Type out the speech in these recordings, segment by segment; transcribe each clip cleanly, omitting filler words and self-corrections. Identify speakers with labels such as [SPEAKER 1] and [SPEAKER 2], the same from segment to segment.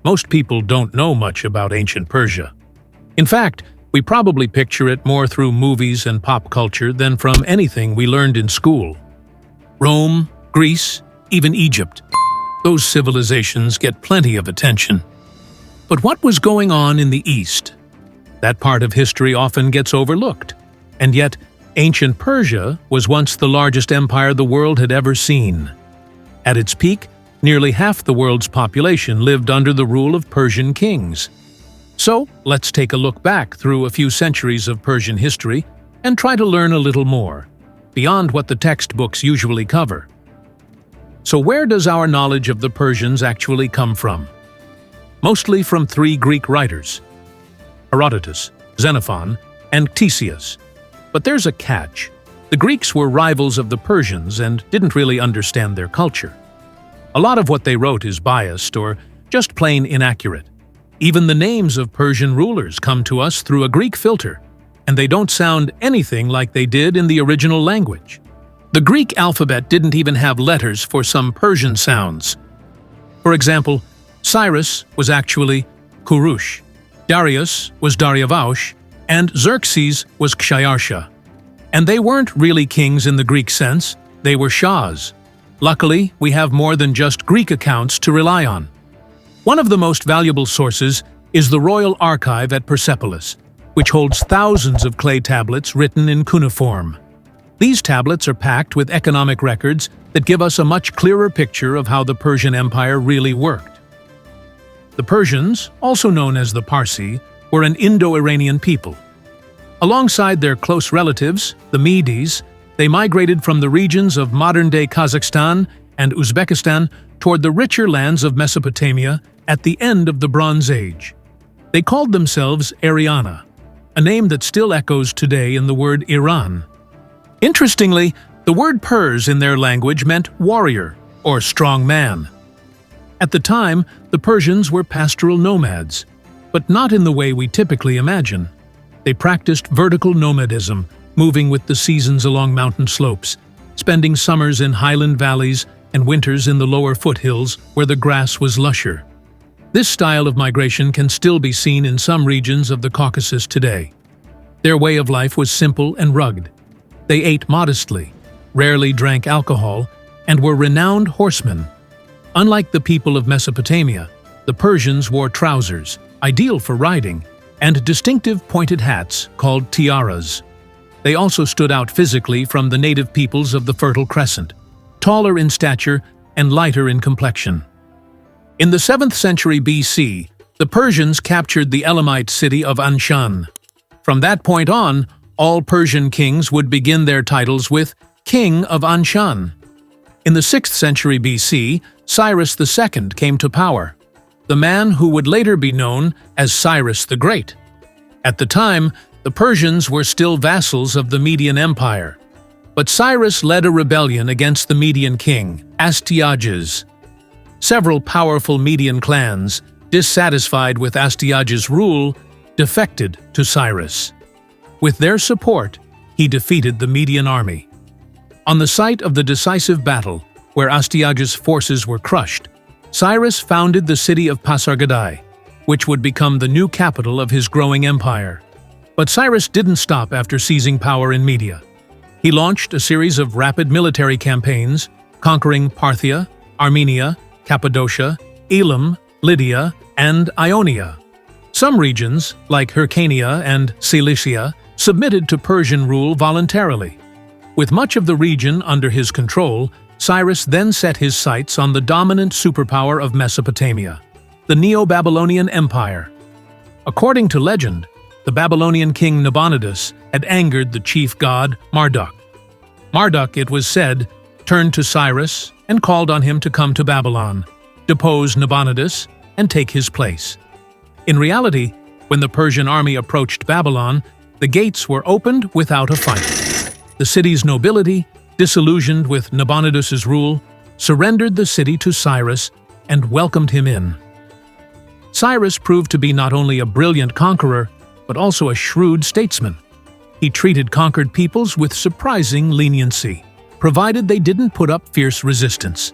[SPEAKER 1] Most people don't know much about ancient Persia. In fact, we probably picture it more through movies and pop culture than from anything we learned in school. Rome, Greece, even Egypt. Those civilizations get plenty of attention. But what was going on in the East? That part of history often gets overlooked. And yet, ancient Persia was once the largest empire the world had ever seen. At its peak, nearly half the world's population lived under the rule of Persian kings. So, let's take a look back through a few centuries of Persian history and try to learn a little more, beyond what the textbooks usually cover. So where does our knowledge of the Persians actually come from? Mostly from three Greek writers: Herodotus, Xenophon, and Ctesias. But there's a catch. The Greeks were rivals of the Persians and didn't really understand their culture. A lot of what they wrote is biased or just plain inaccurate. Even the names of Persian rulers come to us through a Greek filter, and they don't sound anything like they did in the original language. The Greek alphabet didn't even have letters for some Persian sounds. For example, Cyrus was actually Kurush, Darius was Daryavaush, and Xerxes was Kshayarsha. And they weren't really kings in the Greek sense, they were shahs. Luckily, we have more than just Greek accounts to rely on. One of the most valuable sources is the Royal Archive at Persepolis, which holds thousands of clay tablets written in cuneiform. These tablets are packed with economic records that give us a much clearer picture of how the Persian Empire really worked. The Persians, also known as the Parsi, were an Indo-Iranian people. Alongside their close relatives, the Medes, they migrated from the regions of modern-day Kazakhstan and Uzbekistan toward the richer lands of Mesopotamia at the end of the Bronze Age. They called themselves Ariana, a name that still echoes today in the word Iran. Interestingly, the word Pers in their language meant warrior or strong man. At the time, the Persians were pastoral nomads, but not in the way we typically imagine. They practiced vertical nomadism, moving with the seasons along mountain slopes, spending summers in highland valleys and winters in the lower foothills where the grass was lusher. This style of migration can still be seen in some regions of the Caucasus today. Their way of life was simple and rugged. They ate modestly, rarely drank alcohol, and were renowned horsemen. Unlike the people of Mesopotamia, the Persians wore trousers, ideal for riding, and distinctive pointed hats called tiaras. They also stood out physically from the native peoples of the Fertile Crescent, taller in stature and lighter in complexion. In the 7th century BC, the Persians captured the Elamite city of Anshan. From that point on, all Persian kings would begin their titles with King of Anshan. In the 6th century BC, Cyrus II came to power, the man who would later be known as Cyrus the Great. At the time, the Persians were still vassals of the Median Empire, but Cyrus led a rebellion against the Median king, Astyages. Several powerful Median clans, dissatisfied with Astyages' rule, defected to Cyrus. With their support, he defeated the Median army. On the site of the decisive battle, where Astyages' forces were crushed, Cyrus founded the city of Pasargadae, which would become the new capital of his growing empire. But Cyrus didn't stop after seizing power in Media. He launched a series of rapid military campaigns, conquering Parthia, Armenia, Cappadocia, Elam, Lydia, and Ionia. Some regions, like Hyrcania and Cilicia, submitted to Persian rule voluntarily. With much of the region under his control, Cyrus then set his sights on the dominant superpower of Mesopotamia, the Neo-Babylonian Empire. According to legend, the Babylonian king Nabonidus had angered the chief god Marduk. Marduk, it was said, turned to Cyrus and called on him to come to Babylon, depose Nabonidus, and take his place. In reality, when the Persian army approached Babylon, the gates were opened without a fight. The city's nobility, disillusioned with Nabonidus's rule, surrendered the city to Cyrus and welcomed him in. Cyrus proved to be not only a brilliant conqueror, but also a shrewd statesman. He treated conquered peoples with surprising leniency, provided they didn't put up fierce resistance.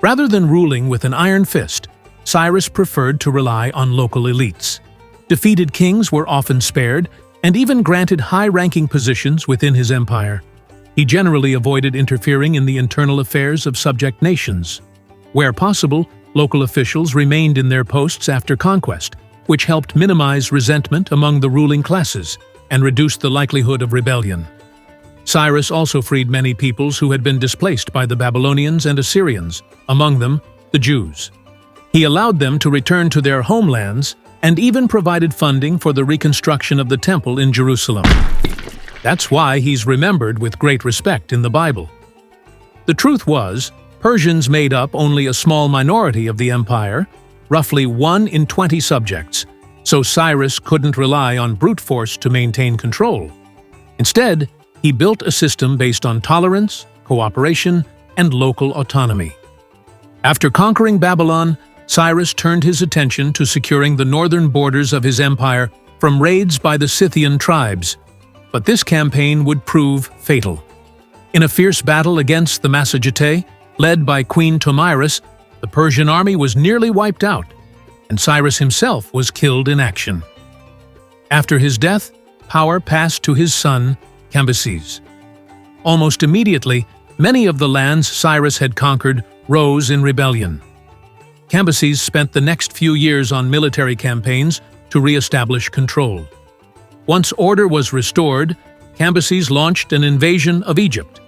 [SPEAKER 1] Rather than ruling with an iron fist, Cyrus preferred to rely on local elites. Defeated kings were often spared and even granted high-ranking positions within his empire. He generally avoided interfering in the internal affairs of subject nations. Where possible, local officials remained in their posts after conquest, which helped minimize resentment among the ruling classes and reduce the likelihood of rebellion. Cyrus also freed many peoples who had been displaced by the Babylonians and Assyrians, among them the Jews. He allowed them to return to their homelands and even provided funding for the reconstruction of the temple in Jerusalem. That's why he's remembered with great respect in the Bible. The truth was, Persians made up only a small minority of the empire, roughly 1 in 20 subjects, so Cyrus couldn't rely on brute force to maintain control. Instead, he built a system based on tolerance, cooperation, and local autonomy. After conquering Babylon, Cyrus turned his attention to securing the northern borders of his empire from raids by the Scythian tribes, but this campaign would prove fatal. In a fierce battle against the Massagetae, led by Queen Tomyris, the Persian army was nearly wiped out, and Cyrus himself was killed in action. After his death, power passed to his son, Cambyses. Almost immediately, many of the lands Cyrus had conquered rose in rebellion. Cambyses spent the next few years on military campaigns to re-establish control. Once order was restored, Cambyses launched an invasion of Egypt.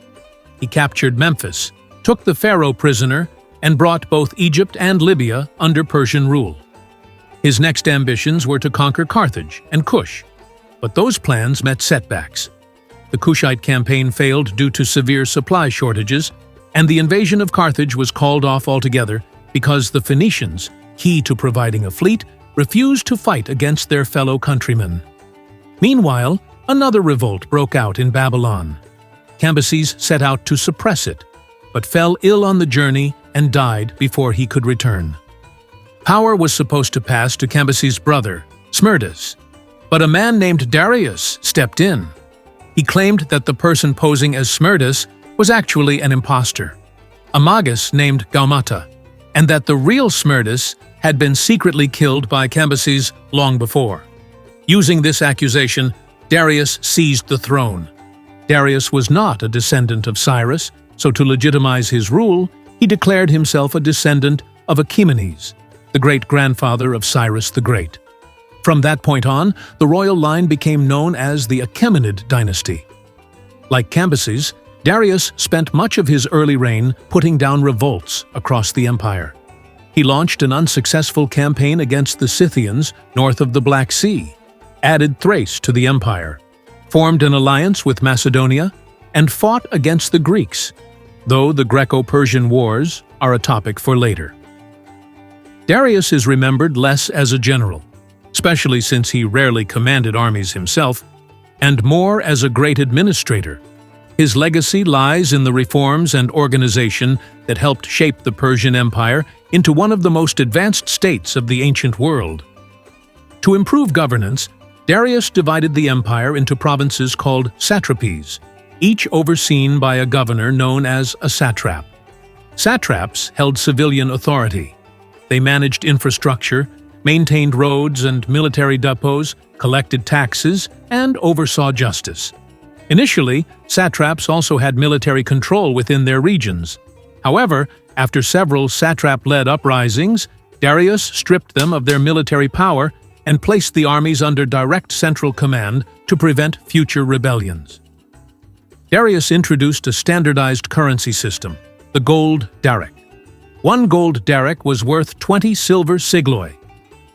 [SPEAKER 1] He captured Memphis, took the pharaoh prisoner, and brought both Egypt and Libya under Persian rule. His next ambitions were to conquer Carthage and Kush, but those plans met setbacks. The Kushite campaign failed due to severe supply shortages, and the invasion of Carthage was called off altogether because the Phoenicians, key to providing a fleet, refused to fight against their fellow countrymen. Meanwhile, another revolt broke out in Babylon. Cambyses set out to suppress it, but fell ill on the journey and died before he could return. Power was supposed to pass to Cambyses' brother, Smerdis, but a man named Darius stepped in. He claimed that the person posing as Smerdis was actually an impostor, a magus named Gaumata, and that the real Smerdis had been secretly killed by Cambyses long before. Using this accusation, Darius seized the throne. Darius was not a descendant of Cyrus, so to legitimize his rule, he declared himself a descendant of Achaemenes, the great-grandfather of Cyrus the Great. From that point on, the royal line became known as the Achaemenid dynasty. Like Cambyses, Darius spent much of his early reign putting down revolts across the empire. He launched an unsuccessful campaign against the Scythians north of the Black Sea, added Thrace to the empire, formed an alliance with Macedonia, and fought against the Greeks, though the greco-persian wars are a topic for later. Darius is remembered less as a general, especially since he rarely commanded armies himself, and more as a great administrator. His legacy lies in the reforms and organization that helped shape the Persian Empire into one of the most advanced states of the ancient world. To improve governance, Darius divided the empire into provinces called satrapies, each overseen by a governor known as a satrap. Satraps held civilian authority. They managed infrastructure, maintained roads and military depots, collected taxes, and oversaw justice. Initially, satraps also had military control within their regions. However, after several satrap-led uprisings, Darius stripped them of their military power and placed the armies under direct central command to prevent future rebellions. Darius introduced a standardized currency system, the gold daric. 1 gold daric was worth 20 silver sigloi.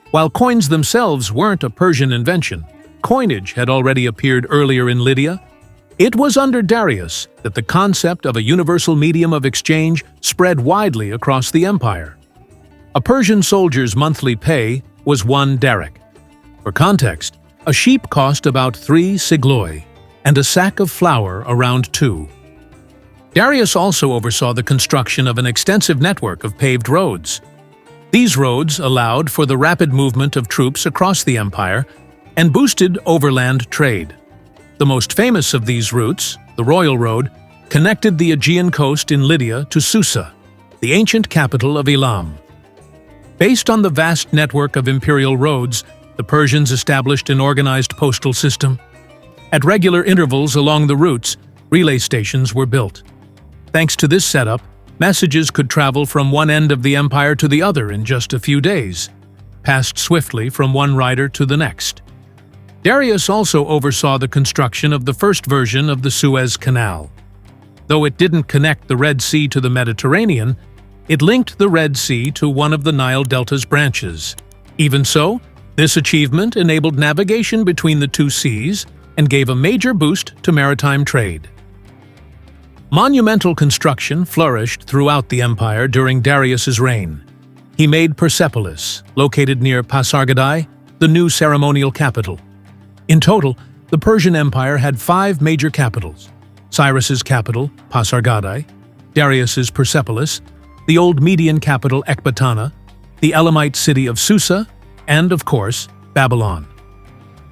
[SPEAKER 1] While coins themselves weren't a Persian invention, coinage had already appeared earlier in Lydia. It was under Darius that the concept of a universal medium of exchange spread widely across the empire. A Persian soldier's monthly pay was 1 daric. For context, a sheep cost about 3 sigloi, and a sack of flour around 2. Darius also oversaw the construction of an extensive network of paved roads. These roads allowed for the rapid movement of troops across the empire and boosted overland trade. The most famous of these routes, the Royal Road, connected the Aegean coast in Lydia to Susa, the ancient capital of Elam. Based on the vast network of imperial roads, the Persians established an organized postal system. At regular intervals along the routes, relay stations were built. Thanks to this setup, messages could travel from one end of the empire to the other in just a few days, passed swiftly from one rider to the next. Darius also oversaw the construction of the first version of the Suez Canal. Though it didn't connect the Red Sea to the Mediterranean, it linked the Red Sea to one of the Nile Delta's branches. Even so, this achievement enabled navigation between the two seas and gave a major boost to maritime trade. Monumental construction flourished throughout the empire during Darius's reign. He made Persepolis, located near Pasargadae, the new ceremonial capital. In total, the Persian Empire had 5 major capitals: Cyrus's capital, Pasargadae; Darius's Persepolis; the old Median capital, Ecbatana; the Elamite city of Susa; and, of course, Babylon.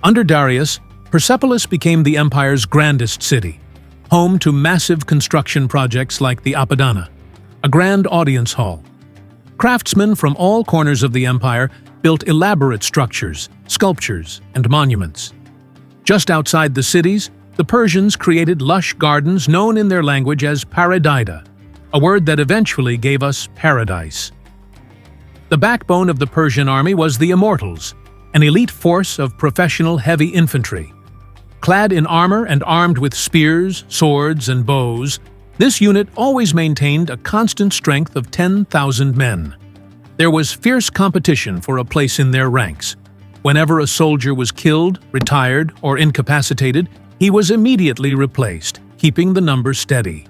[SPEAKER 1] Under Darius, Persepolis became the empire's grandest city, home to massive construction projects like the Apadana, a grand audience hall. Craftsmen from all corners of the empire built elaborate structures, sculptures, and monuments. Just outside the cities, the Persians created lush gardens known in their language as paradida, a word that eventually gave us paradise. The backbone of the Persian army was the Immortals, an elite force of professional heavy infantry. Clad in armor and armed with spears, swords, and bows, this unit always maintained a constant strength of 10,000 men. There was fierce competition for a place in their ranks. Whenever a soldier was killed, retired, or incapacitated, he was immediately replaced, keeping the number steady.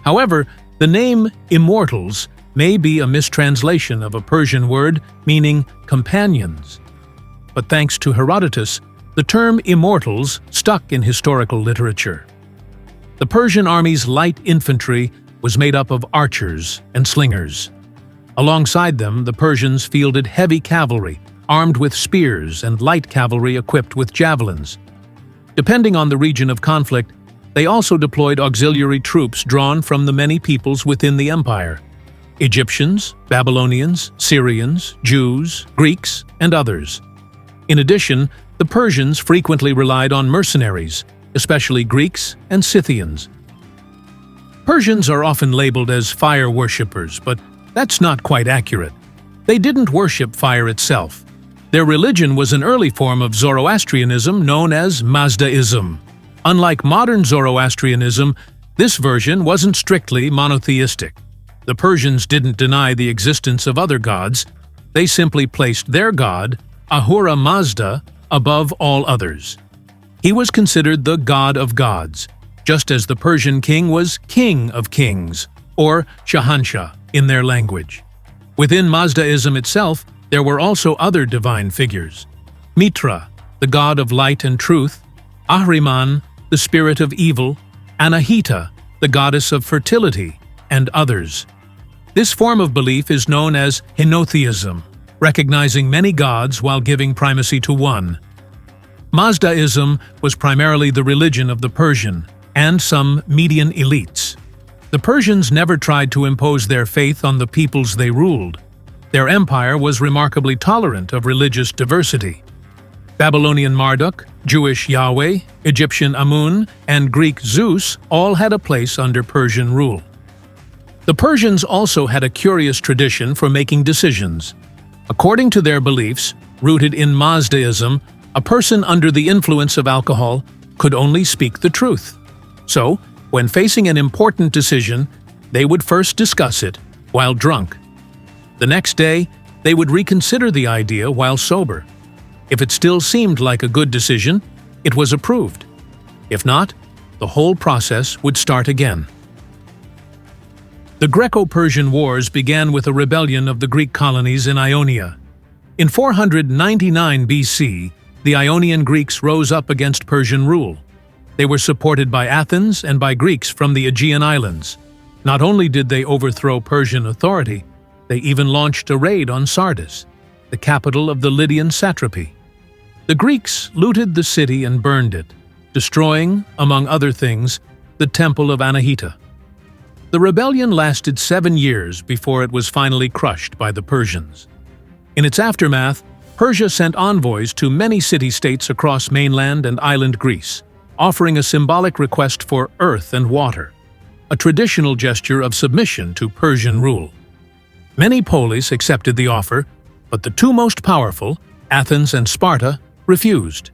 [SPEAKER 1] However, the name Immortals may be a mistranslation of a Persian word meaning companions. But thanks to Herodotus, the term Immortals stuck in historical literature. The Persian army's light infantry was made up of archers and slingers. Alongside them, the Persians fielded heavy cavalry, armed with spears, and light cavalry equipped with javelins. Depending on the region of conflict, they also deployed auxiliary troops drawn from the many peoples within the empire: Egyptians, Babylonians, Syrians, Jews, Greeks, and others. In addition, the Persians frequently relied on mercenaries, especially Greeks and Scythians. Persians are often labeled as fire worshippers, but that's not quite accurate. They didn't worship fire itself. Their religion was an early form of Zoroastrianism known as Mazdaism. Unlike modern Zoroastrianism, this version wasn't strictly monotheistic. The Persians didn't deny the existence of other gods. They simply placed their god, Ahura Mazda, above all others. He was considered the god of gods, just as the Persian king was king of kings, or Shahanshah in their language. Within Mazdaism itself, there were also other divine figures: Mitra, the god of light and truth; Ahriman, the spirit of evil; Anahita, the goddess of fertility, and others. This form of belief is known as henotheism, recognizing many gods while giving primacy to one. Mazdaism was primarily the religion of the Persian and some Median elites. The Persians never tried to impose their faith on the peoples they ruled. Their empire was remarkably tolerant of religious diversity. Babylonian Marduk, Jewish Yahweh, Egyptian Amun, and Greek Zeus all had a place under Persian rule. The Persians also had a curious tradition for making decisions. According to their beliefs, rooted in Mazdaism, a person under the influence of alcohol could only speak the truth. So, when facing an important decision, they would first discuss it while drunk. The next day, they would reconsider the idea while sober. If it still seemed like a good decision, it was approved. If not, the whole process would start again. The Greco-Persian Wars began with a rebellion of the Greek colonies in Ionia. In 499 BC, the Ionian Greeks rose up against Persian rule. They were supported by Athens and by Greeks from the Aegean Islands. Not only did they overthrow Persian authority, they even launched a raid on Sardis, the capital of the Lydian satrapy. The Greeks looted the city and burned it, destroying, among other things, the temple of Anahita. The rebellion lasted 7 years before it was finally crushed by the Persians. In its aftermath, Persia sent envoys to many city-states across mainland and island Greece, offering a symbolic request for earth and water, a traditional gesture of submission to Persian rule. Many polis accepted the offer, but the two most powerful, Athens and Sparta, refused.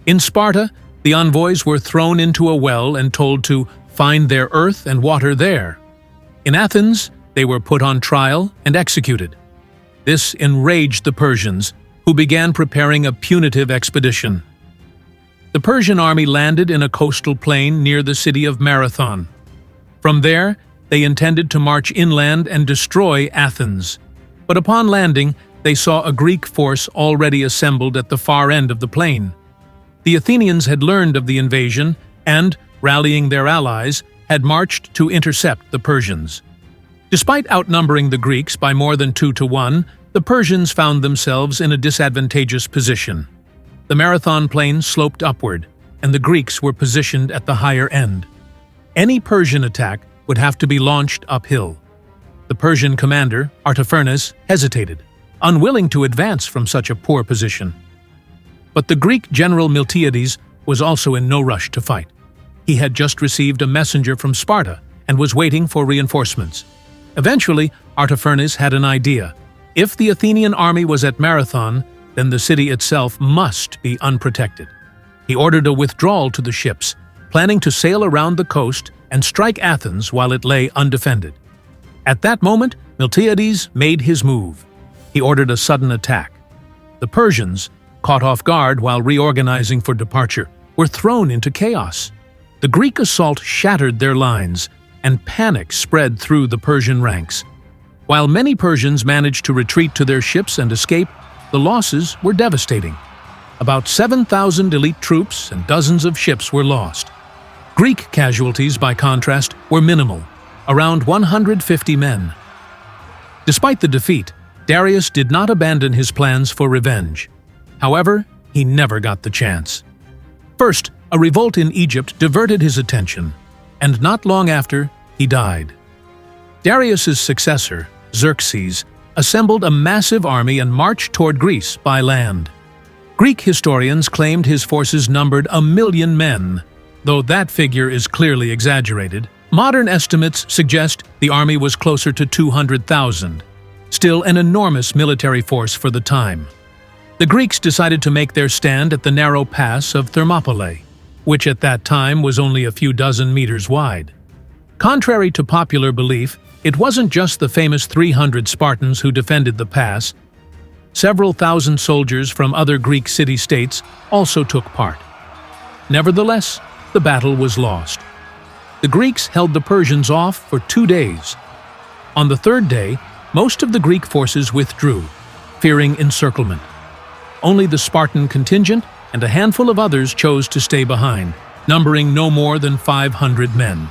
[SPEAKER 1] In Sparta, the envoys were thrown into a well and told to find their earth and water there. In Athens, they were put on trial and executed. This enraged the Persians, who began preparing a punitive expedition. The Persian army landed in a coastal plain near the city of Marathon. From there, they intended to march inland and destroy Athens. But upon landing, they saw a Greek force already assembled at the far end of the plain. The Athenians had learned of the invasion and, rallying their allies, had marched to intercept the Persians. Despite outnumbering the Greeks by more than 2-1, the Persians found themselves in a disadvantageous position. The Marathon plain sloped upward, and the Greeks were positioned at the higher end. Any Persian attack would have to be launched uphill. The Persian commander, Artaphernes, hesitated, unwilling to advance from such a poor position. But the Greek general Miltiades was also in no rush to fight. He had just received a messenger from Sparta and was waiting for reinforcements. Eventually, Artaphernes had an idea. If the Athenian army was at Marathon, then the city itself must be unprotected. He ordered a withdrawal to the ships, planning to sail around the coast and strike Athens while it lay undefended. At that moment, Miltiades made his move. He ordered a sudden attack. The Persians, caught off guard while reorganizing for departure, were thrown into chaos. The Greek assault shattered their lines, and panic spread through the Persian ranks. While many Persians managed to retreat to their ships and escape, the losses were devastating. About 7,000 elite troops and dozens of ships were lost. Greek casualties, by contrast, were minimal, around 150 men. Despite the defeat, Darius did not abandon his plans for revenge. However, he never got the chance. First, a revolt in Egypt diverted his attention, and not long after, he died. Darius's successor, Xerxes, assembled a massive army and marched toward Greece by land. Greek historians claimed his forces numbered 1 million men, though that figure is clearly exaggerated. Modern estimates suggest the army was closer to 200,000, still an enormous military force for the time. The Greeks decided to make their stand at the narrow pass of Thermopylae, which at that time was only a few dozen meters wide. Contrary to popular belief, it wasn't just the famous 300 Spartans who defended the pass. Several thousand soldiers from other Greek city-states also took part. Nevertheless, the battle was lost. The Greeks held the Persians off for 2 days. On the third day, most of the Greek forces withdrew, fearing encirclement. Only the Spartan contingent and a handful of others chose to stay behind, numbering no more than 500 men.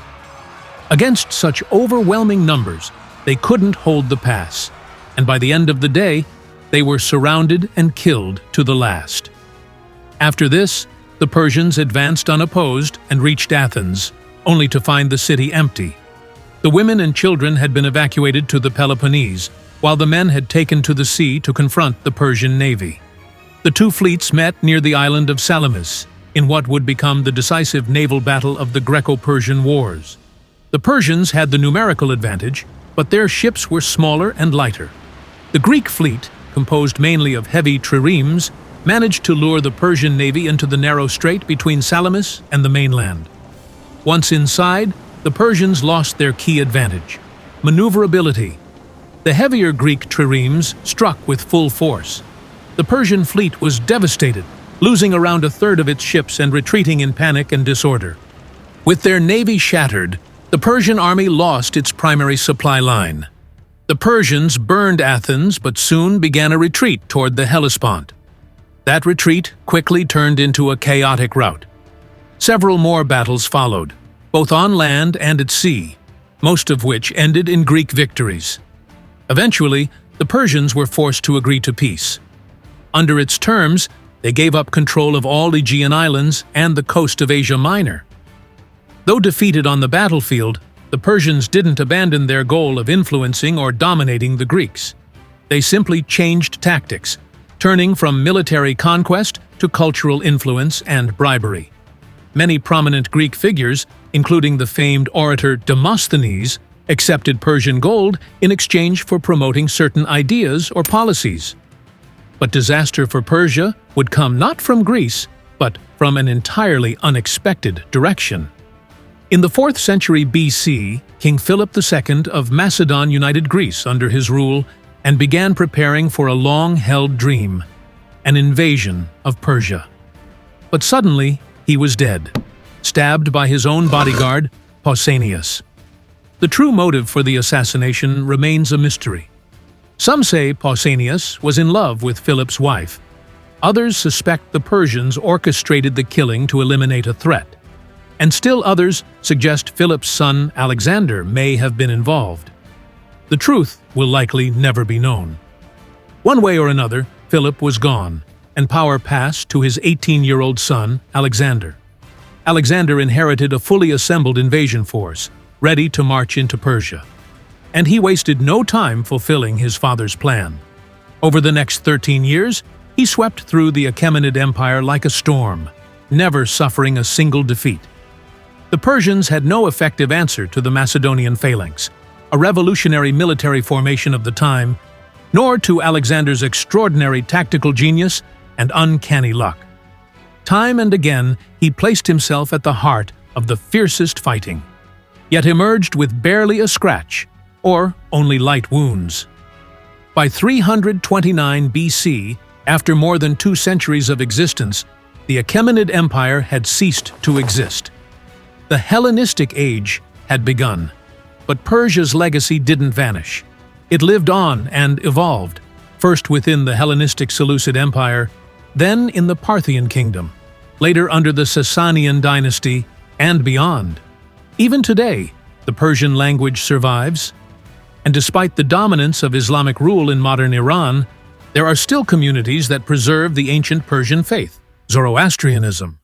[SPEAKER 1] Against such overwhelming numbers, they couldn't hold the pass, and by the end of the day, they were surrounded and killed to the last. After this, the Persians advanced unopposed and reached Athens, only to find the city empty. The women and children had been evacuated to the Peloponnese, while the men had taken to the sea to confront the Persian navy. The two fleets met near the island of Salamis, in what would become the decisive naval battle of the greco-persian wars. The Persians had the numerical advantage, but their ships were smaller and lighter. The Greek fleet, composed mainly of heavy triremes, managed to lure the Persian navy into the narrow strait between Salamis and the mainland. Once inside, the Persians lost their key advantage: maneuverability. The heavier Greek triremes struck with full force. The Persian fleet was devastated, losing around a third of its ships and retreating in panic and disorder. With their navy shattered, the Persian army lost its primary supply line. The Persians burned Athens but soon began a retreat toward the Hellespont. That retreat quickly turned into a chaotic rout. Several more battles followed, both on land and at sea, most of which ended in Greek victories. Eventually, the Persians were forced to agree to peace. Under its terms, they gave up control of all Aegean islands and the coast of Asia Minor. Though defeated on the battlefield, the Persians didn't abandon their goal of influencing or dominating the Greeks. They simply changed tactics, turning from military conquest to cultural influence and bribery. Many prominent Greek figures, including the famed orator Demosthenes, accepted Persian gold in exchange for promoting certain ideas or policies. But disaster for Persia would come not from Greece, but from an entirely unexpected direction. In the 4th century BC, King Philip II of Macedon united Greece under his rule and began preparing for a long-held dream, an invasion of Persia. But suddenly, he was dead, stabbed by his own bodyguard, Pausanias. The true motive for the assassination remains a mystery. Some say Pausanias was in love with Philip's wife. Others suspect the Persians orchestrated the killing to eliminate a threat. And still others suggest Philip's son Alexander may have been involved. The truth will likely never be known. One way or another, Philip was gone, and power passed to his 18-year-old son, Alexander. Alexander inherited a fully assembled invasion force, ready to march into Persia. And he wasted no time fulfilling his father's plan. Over the next 13 years, he swept through the Achaemenid Empire like a storm, never suffering a single defeat. The Persians had no effective answer to the Macedonian phalanx, a revolutionary military formation of the time, nor to Alexander's extraordinary tactical genius and uncanny luck. Time and again, he placed himself at the heart of the fiercest fighting, yet emerged with barely a scratch, or only light wounds. By 329 BC, after more than 2 centuries of existence, the Achaemenid Empire had ceased to exist. The Hellenistic Age had begun, but Persia's legacy didn't vanish. It lived on and evolved, first within the Hellenistic Seleucid Empire, then in the Parthian kingdom, later under the Sasanian dynasty, and beyond. Even today, the Persian language survives, and despite the dominance of Islamic rule in modern Iran, there are still communities that preserve the ancient Persian faith, Zoroastrianism.